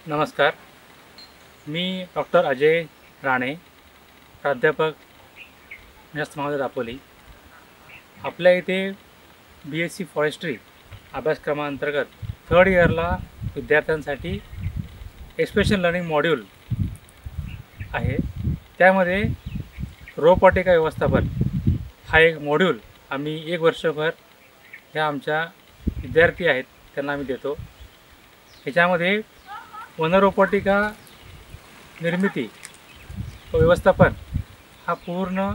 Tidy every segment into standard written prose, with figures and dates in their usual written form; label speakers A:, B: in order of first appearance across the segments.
A: नमस्कार. मी डॉक्टर अजय राणे, प्राध्यापक शास्त्र महाविद्यालय दापोली. आपल्या इथे BSc फॉरेस्ट्री अभ्यासक्रमांतर्गत थर्ड इयरला विद्यार्थ्यांसाठी एक्सप्रेशन लर्निंग मॉड्यूल आहे. त्यामध्ये रोपवाटिका व्यवस्थापन हा एक मॉड्यूल आम्ही 1 वर्षभर ह्या आमच्या विद्यार्थी आहेत त्यांना आम्ही देतो. ह्याच्यामध्ये वनरोपवाटिका निर्मिती व व्यवस्थापन हा पूर्ण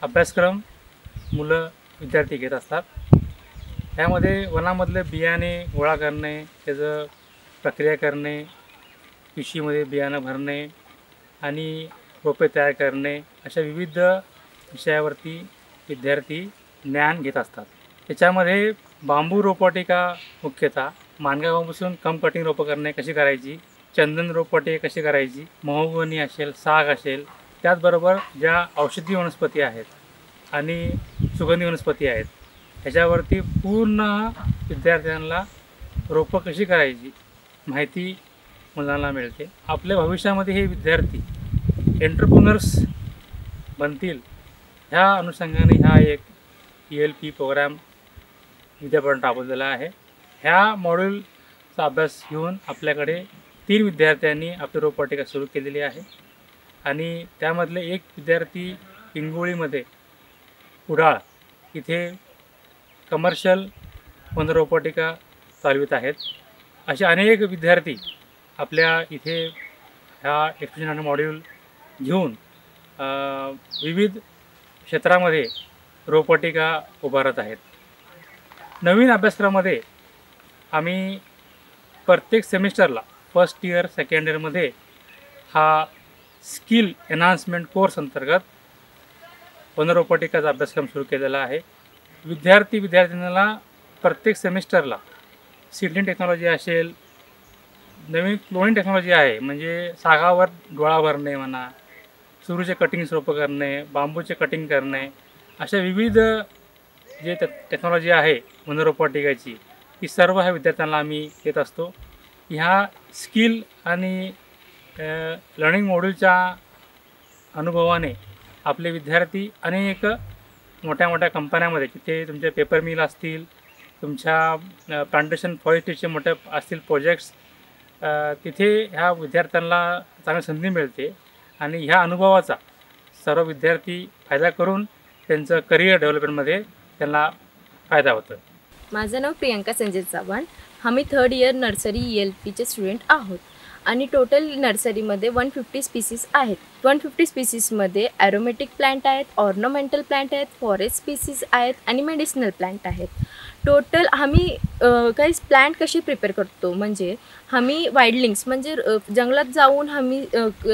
A: अभ्यासक्रम विद्यार्थी घेत असतात. त्यामध्ये वनामधले बियाणे गोळा करणे, त्याचं प्रक्रिया करणे, पिशवीमध्ये बियाणं भरणे आणि रोपे तयार करणे अशा विविध विषयावरती विद्यार्थी ज्ञान घेत असतात. त्याच्यामध्ये बांबू रोपवाटिका मुख्यतः मानगा बांबूपासून कटिंग रोपं करणे कशी करायची, चंदन रोपवाटिका कशी करायची, महोगनी असेल, साग असेल, त्याचबरोबर ज्या औषधी वनस्पती आहेत आणि सुगंधी वनस्पती आहेत ह्याच्यावरती पूर्ण विद्यार्थ्यांना रोपं कशी करायची माहिती मुलांना मिळते. आपल्या भविष्यामध्ये हे विद्यार्थी एंटरप्रेन्युअर्स बनतील ह्या अनुषंगाने हा एक ELP प्रोग्राम विद्यापीठाने राबवलेला आहे. ह्या मॉड्यूलचा अभ्यास घेऊन आपल्याकडे 3 विद्यार्थ्यांनी आपली रोपवाटिका सुरू केलेली आहे आणि त्यामधले एक विद्यार्थी हिंगोलीमध्ये कुडाळ इथे कमर्शियल वनरोपवाटिका चालवित आहेत. असे अनेक विद्यार्थी आपल्या इथे ह्या एक्सप्रेशन मॉड्यूल घेऊन विविध क्षेत्रामध्ये रोपवाटिका उभारत आहेत. नवीन अभ्यासक्रमामध्ये आम्ही प्रत्येक सेमिस्टरला फर्स्ट इयर सेकंड इयरमध्ये हा स्किल एन्हान्समेंट कोर्स अंतर्गत वनरोपवाटिकाचा अभ्यासक्रम सुरू केलेला आहे. विद्यार्थ्यांना प्रत्येक सेमिस्टरला सीडलिंग टेक्नॉलॉजी असेल, नवीन क्लोनिंग टेक्नॉलॉजी आहे म्हणजे सागावर डोळा भरणे म्हणा, सुरूचे कटिंग्स रोपं करणे, बांबूचे कटिंग करणे, अशा विविध जे टेक्नॉलॉजी आहे वनरोपवाटिकाची ही सर्व ह्या विद्यार्थ्यांना आम्ही देत असतो. ह्या स्किल आणि लर्निंग मॉड्यूलच्या अनुभवाने आपले विद्यार्थी अनेक मोठ्या मोठ्या कंपन्यामध्ये तिथे तुमचे पेपर मिल असतील, तुमच्या प्लांटेशन फॉरेस्ट्रीचे मोठे असतील प्रोजेक्ट्स, तिथे ह्या विद्यार्थ्यांना चांगली संधी मिळते आणि ह्या अनुभवाचा सर्व विद्यार्थी फायदा करून त्यांचं करिअर डेव्हलपमेंटमध्ये त्यांना फायदा होतो.
B: माझं नाव प्रियंका संजय चव्हाण. आम्ही थर्ड इयर नर्सरी ELPचे स्टुडंट आहोत आणि टोटल नर्सरीमध्ये 150 स्पीसीस आहेत. 150 स्पीसीसमध्ये ॲरोमॅटिक प्लांट आहेत, ऑर्नामेंटल प्लांट आहेत, फॉरेस्ट स्पीसीस आहेत आणि मेडिसिनल प्लांट आहेत. टोटल आम्ही काही प्लांट कसे प्रिपेअर करतो म्हणजे आम्ही वाईल्डलिंग्स म्हणजे जंगलात जाऊन आम्ही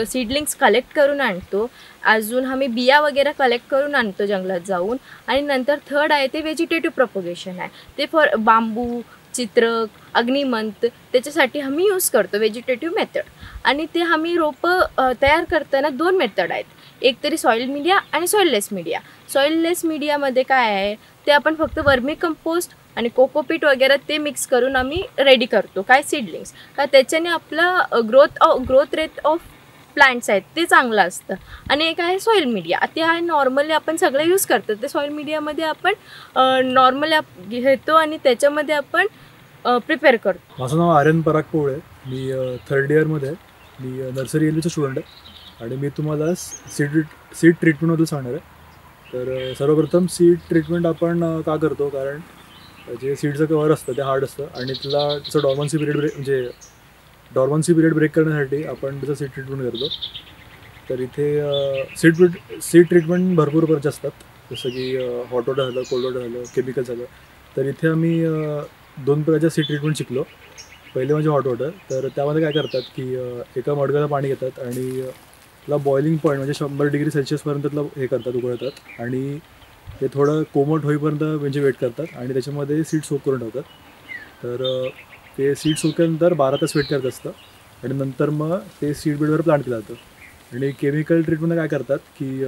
B: सीडलिंग्स कलेक्ट करून आणतो. अजून आम्ही बिया वगैरे कलेक्ट करून आणतो जंगलात जाऊन. आणि नंतर थर्ड आहे ते व्हेजिटेटिव्ह प्रोपगेशन आहे. ते फॉर बांबू, चित्रक, अग्निमंत त्याच्यासाठी आम्ही यूज करतो व्हेजिटेटिव्ह मेथड. आणि ते आम्ही रोपं तयार करताना 2 मेथड आहेत. एक तरी सॉईल मीडिया आणि सॉईललेस मीडिया. सॉईललेस मीडियामध्ये काय आहे ते आपण फक्त वर्मी कंपोस्ट आणि कोकोपीट वगैरे ते मिक्स करून आम्ही रेडी करतो काय सीडलिंग्स, का त्याच्याने आपलं ग्रोथ रेट ऑफ प्लांट्स आहेत ते चांगलं असतं. आणि एक आहे सॉईल मीडिया. ते आहे नॉर्मली आपण सगळं यूज करतो. ते सॉईल मीडियामध्ये आपण नॉर्मली घेतो आणि त्याच्यामध्ये आपण प्रिपेअर करतो.
C: माझं नाव आर्यन पराग पोळे. मी थर्ड इयरमध्ये मी नर्सरी ELPचा स्टुडंट आहे आणि मी तुम्हाला सीड ट्रीटमेंटबद्दल सांगणार आहे. तर सर्वप्रथम सीड ट्रीटमेंट आपण का करतो, कारण जे सीडचं कवर असतं ते हार्ड असतं आणि त्याचं डॉर्मन्सी पिरियड ब्रेक करण्यासाठी आपण त्याचं सीड ट्रीटमेंट करतो. तर इथे सीड ट्रीटमेंट भरपूर प्रकारचे असतात, जसं की हॉट वॉटर झालं, कोल्ड वॉटर झालं, केमिकल झालं. तर इथे आम्ही 2 प्रकारच्या सीड ट्रीटमेंट शिकलो. पहिले म्हणजे हॉट वॉटर. तर त्यामध्ये काय करतात की एका मडक्याला पाणी घेतात आणि त्याला बॉइलिंग पॉईंट म्हणजे 100 डिग्री सेल्सिअसपर्यंत त्याला हे करतात, उकळतात आणि ते थोडं कोमट होईपर्यंत म्हणजे वेट करतात आणि त्याच्यामध्ये सीड सोक करून ठेवतात. तर ते सीड सोकल्यानंतर 12 तास वेट करत असतं आणि नंतर मग ते सीड बेडवर प्लांट केलं जातं. आणि केमिकल ट्रीटमेंट काय करतात की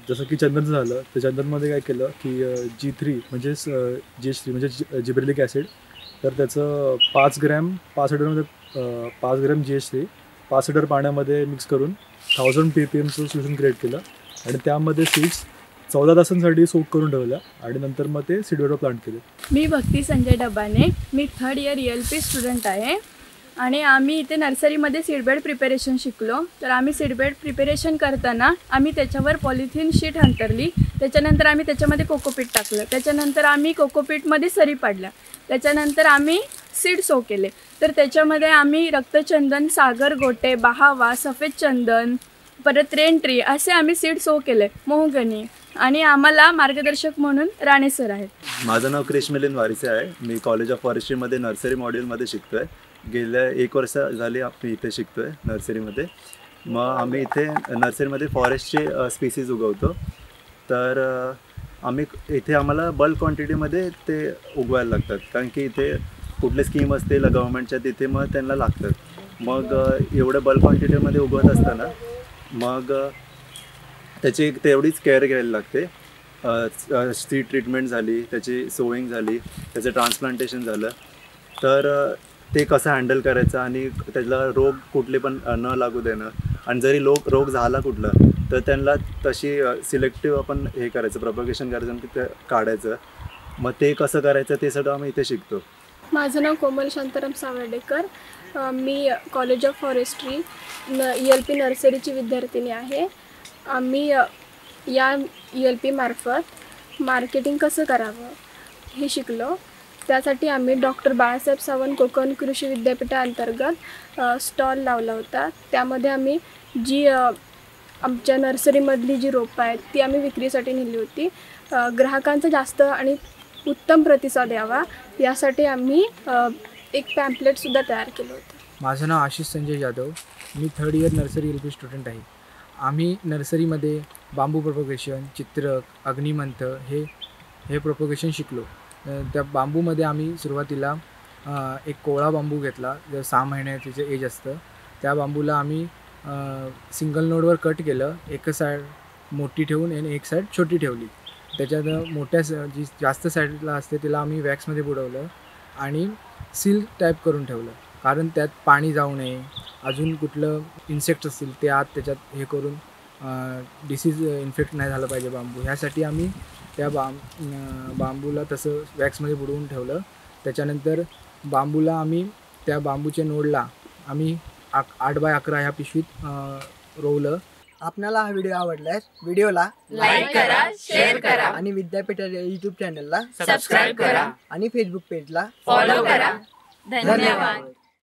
C: जसं की चंदनचं झालं, तर चंदनमध्ये काय केलं की G3 म्हणजेच GH3 म्हणजे जिब्रेलिक ॲसिड तर त्याचं 5 ग्रॅम 5 लिटरमध्ये 5 ग्रॅम GH3 5 लिटर पाण्यामध्ये मिक्स करून 1000 ppmचं सोल्युशन क्रिएट केलं आणि त्यामध्ये सीड्स 14 तासांसाठी सोक करून ठेवल्या आणि नंतर मग ते सीडबेडवर प्लांट केले.
D: मी भक्ती संजय डबाने, मी 3rd इयर ELP स्टुडंट आहे आणि आम्ही इथे नर्सरीमध्ये सीडबेड प्रिपेरेशन शिकलो. तर आम्ही सीडबेड प्रिपेरेशन करताना आम्ही त्याच्यावर पॉलिथिन शीट अंतरली, त्याच्यानंतर आम्ही त्याच्यामध्ये कोकोपीट टाकलं, त्याच्यानंतर आम्ही कोकोपीटमध्ये सरी पाडल्या, त्याच्यानंतर आम्ही सीड सो केले. तर त्याच्यामध्ये आम्ही रक्तचंदन, सागर गोटे, बहावा, सफेद चंदन, परत रेन ट्री असे आम्ही सीड सो केले, मोहगनी. आणि आम्हाला मार्गदर्शक म्हणून राणे सर आहेत.
E: माझं नाव क्रिश मिलिंद वारिसे आहे. मी कॉलेज ऑफ फॉरेस्ट्रीमध्ये नर्सरी मॉड्यूलमध्ये शिकतो आहे. गेल्या 1 वर्ष झाली मी इथे शिकतो आहे नर्सरीमध्ये. मग आम्ही इथे नर्सरीमध्ये फॉरेस्टचे स्पीसीज उगवतो. तर आम्हाला बल्क क्वांटिटीमध्ये ते उगवायला लागतात, कारण की इथे कुठले स्कीम असते गव्हर्मेंटच्या तिथे मग त्यांना लागतात. मग एवढं बल्क क्वांटिटीमध्ये उगवत असताना मग त्याची तेवढीच केअर घ्यायला लागते. सीड ट्रीटमेंट झाली, त्याची सोईंग झाली, त्याचं ट्रान्सप्लांटेशन झालं, तर ते कसं हँडल करायचं आणि त्याला रोग कुठले पण न लागू देणं, आणि जरी रोग झाला कुठला तर त्यांना तशी सिलेक्टिव्ह आपण हे करायचं, प्रोपगेशन करायचं आणि ते काढायचं. मग ते कसं करायचं ते सगळं आम्ही इथे शिकतो.
F: माझं नाव कोमल शांताराम सावर्डेकर. मी कॉलेज ऑफ फॉरेस्ट्री ELP नर्सरीची विद्यार्थिनी आहे. आम्ही या ELP मार्फत मार्केटिंग कसं करावं हे शिकलो. त्यासाठी आम्ही डॉक्टर बाळासाहेब सावंत कोकण कृषी विद्यापीठाअंतर्गत स्टॉल लावला होता. त्यामध्ये आम्ही जी आमच्या नर्सरीमधली जी रोपं आहेत ती आम्ही विक्रीसाठी नेली होती. ग्राहकांचा जास्त आणि उत्तम प्रतिसाद यावा यासाठी आम्ही एक पॅम्पलेटसुद्धा तयार केलं होतं.
G: माझं नाव आशिष संजय जाधव. मी 3rd year nursery ELP student आहे. आम्ही नर्सरीमध्ये बांबू प्रोपगेशन, चित्रक, अग्निमंथ हे प्रोपगेशन शिकलो. त्या बांबूमध्ये आम्ही सुरुवातीला एक कोवळा बांबू घेतला, जर 6 महिन्याचं एज असतं. त्या बांबूला आम्ही सिंगल नोडवर कट केलं, एक साईड मोठी ठेवून आणि एक साईड छोटी ठेवली. त्याच्यात मोठ्या जी जास्त साईडला असते तिला आम्ही वॅक्समध्ये बुडवलं आणि सील टाईप करून ठेवलं, कारण त्यात पाणी जाऊ नये, अजून कुठलं इन्सेक्ट असतील ते आत त्याच्यात हे करून डिसीज इन्फेक्ट नाही झालं पाहिजे बांबू, ह्यासाठी आम्ही त्या बांबूला तसं वॅक्समध्ये बुडवून ठेवलं. त्याच्यानंतर बांबूला आम्ही त्या बांबूच्या नोडला आम्ही 8x11 ह्या पिशवीत रोवलं.
H: आपल्याला हा व्हिडिओ आवडल्यास व्हिडिओला
B: लाईक करा, शेअर करा
H: आणि विद्यापीठाच्या YouTube चॅनलला
B: सबस्क्राईब करा
H: आणि फेसबुक पेजला
B: फॉलो करा. धन्यवाद.